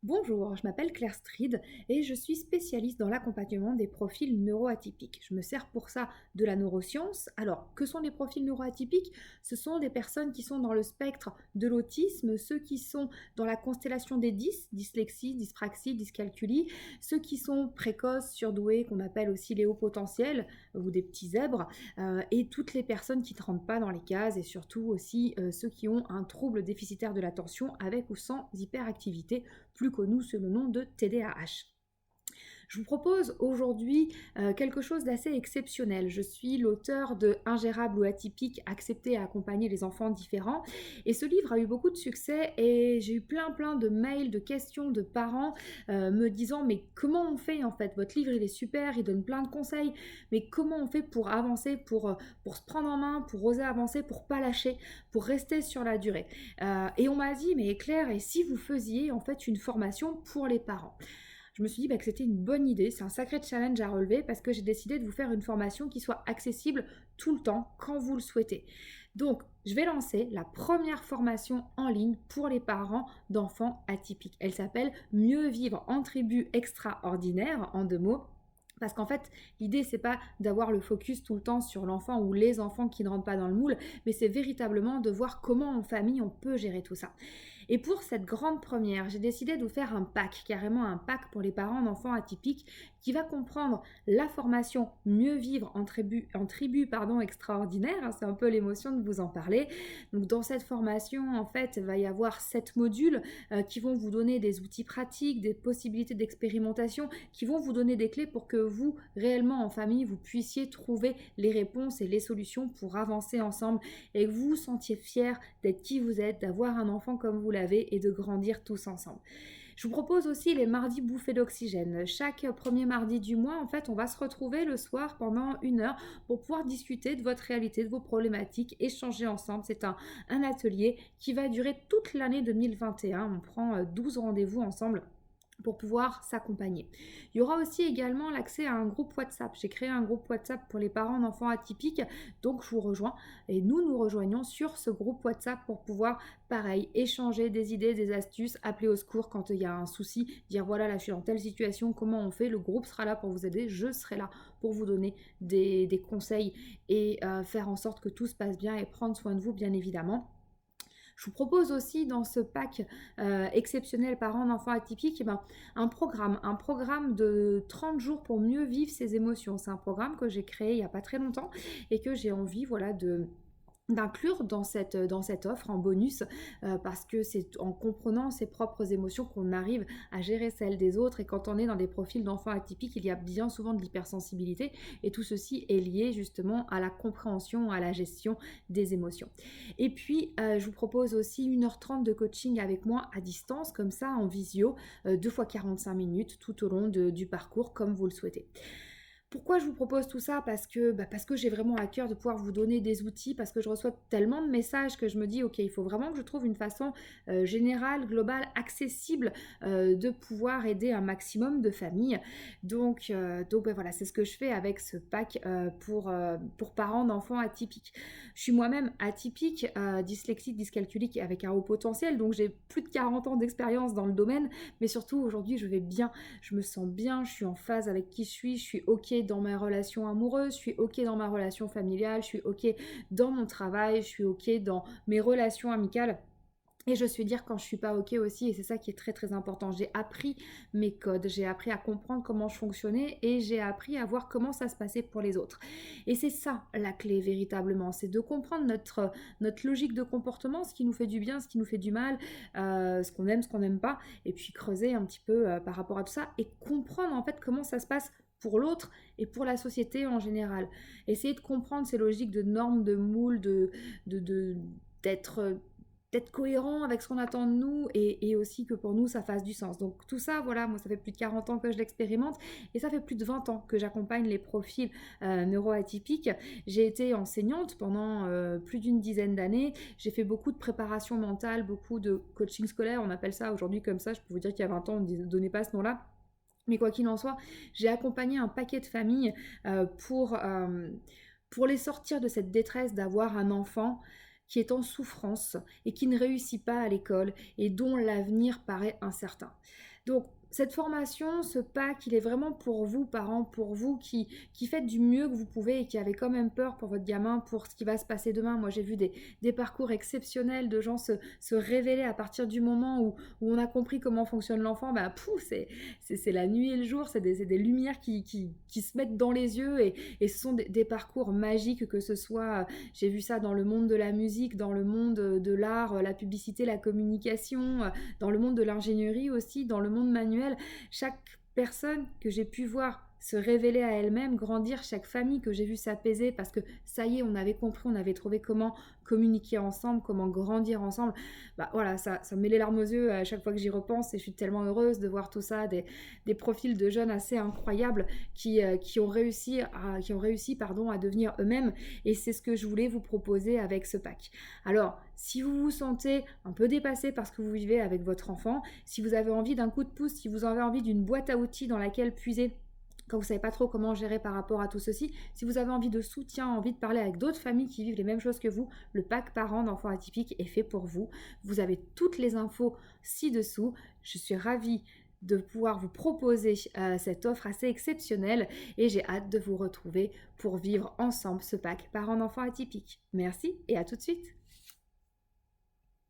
Bonjour, je m'appelle Claire Stride et je suis spécialiste dans l'accompagnement des profils neuroatypiques. Je me sers pour ça de la neuroscience. Alors, que sont les profils neuroatypiques? Ce sont des personnes qui sont dans le spectre de l'autisme, ceux qui sont dans la constellation des 10, dyslexie, dyspraxie, dyscalculie, ceux qui sont précoces, surdoués, qu'on appelle aussi les hauts potentiels ou des petits zèbres, et toutes les personnes qui ne rentrent pas dans les cases et surtout aussi ceux qui ont un trouble déficitaire de l'attention avec ou sans hyperactivité, plus connu sous le nom de TDAH. Je vous propose aujourd'hui quelque chose d'assez exceptionnel. Je suis l'auteur de Ingérable ou atypique, accepter et accompagner les enfants différents. Et ce livre a eu beaucoup de succès et j'ai eu plein de mails, de questions de parents me disant mais comment on fait en fait? Votre livre il est super, il donne plein de conseils, mais comment on fait pour avancer, pour se prendre en main, pour oser avancer, pour pas lâcher, pour rester sur la durée? Et on m'a dit mais Claire, et si vous faisiez en fait une formation pour les parents? Je me suis dit que c'était une bonne idée, c'est un sacré challenge à relever parce que j'ai décidé de vous faire une formation qui soit accessible tout le temps, quand vous le souhaitez. Donc, je vais lancer la première formation en ligne pour les parents d'enfants atypiques. Elle s'appelle Mieux vivre en tribu extraordinaire, en 2 mots. Parce qu'en fait, l'idée, c'est pas d'avoir le focus tout le temps sur l'enfant ou les enfants qui ne rentrent pas dans le moule, mais c'est véritablement de voir comment en famille on peut gérer tout ça. Et pour cette grande première, j'ai décidé de vous faire un pack, carrément un pack pour les parents d'enfants atypiques, qui va comprendre la formation Mieux vivre en tribu extraordinaire, hein, c'est un peu l'émotion de vous en parler. Donc dans cette formation, en fait, il va y avoir 7 modules qui vont vous donner des outils pratiques, des possibilités d'expérimentation, qui vont vous donner des clés pour que vous, réellement en famille, vous puissiez trouver les réponses et les solutions pour avancer ensemble et que vous vous sentiez fiers d'être qui vous êtes, d'avoir un enfant comme vous l'avez et de grandir tous ensemble. Je vous propose aussi les mardis bouffées d'oxygène. Chaque premier mardi du mois, en fait, on va se retrouver le soir pendant 1 heure pour pouvoir discuter de votre réalité, de vos problématiques, échanger ensemble. C'est un atelier qui va durer toute l'année 2021. On prend 12 rendez-vous ensemble pour pouvoir s'accompagner. Il y aura aussi également l'accès à un groupe WhatsApp. J'ai créé un groupe WhatsApp pour les parents d'enfants atypiques, donc je vous rejoins et nous rejoignons sur ce groupe WhatsApp pour pouvoir, pareil, échanger des idées, des astuces, appeler au secours quand il y a un souci, dire voilà, là je suis dans telle situation, comment on fait? Le groupe sera là pour vous aider, je serai là pour vous donner des conseils et faire en sorte que tout se passe bien et prendre soin de vous, bien évidemment. Je vous propose aussi dans ce pack exceptionnel parents d'enfants atypiques, un programme de 30 jours pour mieux vivre ses émotions. C'est un programme que j'ai créé il n'y a pas très longtemps et que j'ai envie voilà, d'inclure dans cette offre en bonus parce que c'est en comprenant ses propres émotions qu'on arrive à gérer celles des autres, et quand on est dans des profils d'enfants atypiques, il y a bien souvent de l'hypersensibilité et tout ceci est lié justement à la compréhension, à la gestion des émotions. Et puis je vous propose aussi 1h30 de coaching avec moi à distance, comme ça en visio, 2 fois 45 minutes tout au long du parcours comme vous le souhaitez. Pourquoi je vous propose tout ça? Parce que j'ai vraiment à cœur de pouvoir vous donner des outils, parce que je reçois tellement de messages que je me dis, ok, il faut vraiment que je trouve une façon générale, globale, accessible de pouvoir aider un maximum de familles. Donc voilà, c'est ce que je fais avec ce pack pour parents d'enfants atypiques. Je suis moi-même atypique, dyslexique, dyscalculique avec un haut potentiel, donc j'ai plus de 40 ans d'expérience dans le domaine, mais surtout aujourd'hui je vais bien, je me sens bien, je suis en phase avec qui je suis ok dans ma relation amoureuse, je suis ok dans ma relation familiale, je suis ok dans mon travail, je suis ok dans mes relations amicales. Et je suis dire quand je suis pas ok aussi, et c'est ça qui est très important. J'ai appris mes codes, j'ai appris à comprendre comment je fonctionnais et j'ai appris à voir comment ça se passait pour les autres. Et c'est ça la clé véritablement, c'est de comprendre notre logique de comportement, ce qui nous fait du bien, ce qui nous fait du mal, ce qu'on n'aime pas, et puis creuser un petit peu par rapport à tout ça et comprendre en fait comment ça se passe pour l'autre et pour la société en général. Essayer de comprendre ces logiques de normes, de moules, d'être d'être cohérent avec ce qu'on attend de nous et aussi que pour nous ça fasse du sens. Donc tout ça, voilà, moi ça fait plus de 40 ans que je l'expérimente et ça fait plus de 20 ans que j'accompagne les profils neuroatypiques. J'ai été enseignante pendant plus d'une dizaine d'années, j'ai fait beaucoup de préparation mentale, beaucoup de coaching scolaire, on appelle ça aujourd'hui comme ça, je peux vous dire qu'il y a 20 ans on ne donnait pas ce nom-là. Mais quoi qu'il en soit, j'ai accompagné un paquet de familles pour les sortir de cette détresse d'avoir un enfant qui est en souffrance et qui ne réussit pas à l'école et dont l'avenir paraît incertain. Donc, cette formation, ce pack, il est vraiment pour vous, parents, pour vous qui faites du mieux que vous pouvez et qui avez quand même peur pour votre gamin, pour ce qui va se passer demain. Moi, j'ai vu des parcours exceptionnels de gens se révéler à partir du moment où on a compris comment fonctionne l'enfant. Bah, pouf, c'est la nuit et le jour, c'est des lumières qui se mettent dans les yeux et ce sont des parcours magiques, que ce soit, j'ai vu ça dans le monde de la musique, dans le monde de l'art, la publicité, la communication, dans le monde de l'ingénierie aussi, dans le monde manuel. Chaque personne que j'ai pu voir se révéler à elle-même, grandir, chaque famille que j'ai vu s'apaiser parce que ça y est, on avait compris, on avait trouvé comment communiquer ensemble, comment grandir ensemble. Bah voilà, ça me met les larmes aux yeux à chaque fois que j'y repense et je suis tellement heureuse de voir tout ça, des profils de jeunes assez incroyables qui ont réussi, à devenir eux-mêmes et c'est ce que je voulais vous proposer avec ce pack. Alors, si vous vous sentez un peu dépassé par ce que vous vivez avec votre enfant, si vous avez envie d'un coup de pouce, si vous avez envie d'une boîte à outils dans laquelle puiser quand vous ne savez pas trop comment gérer par rapport à tout ceci, si vous avez envie de soutien, envie de parler avec d'autres familles qui vivent les mêmes choses que vous, le pack parents d'enfants atypiques est fait pour vous. Vous avez toutes les infos ci-dessous. Je suis ravie de pouvoir vous proposer cette offre assez exceptionnelle et j'ai hâte de vous retrouver pour vivre ensemble ce pack parents d'enfants atypiques. Merci et à tout de suite.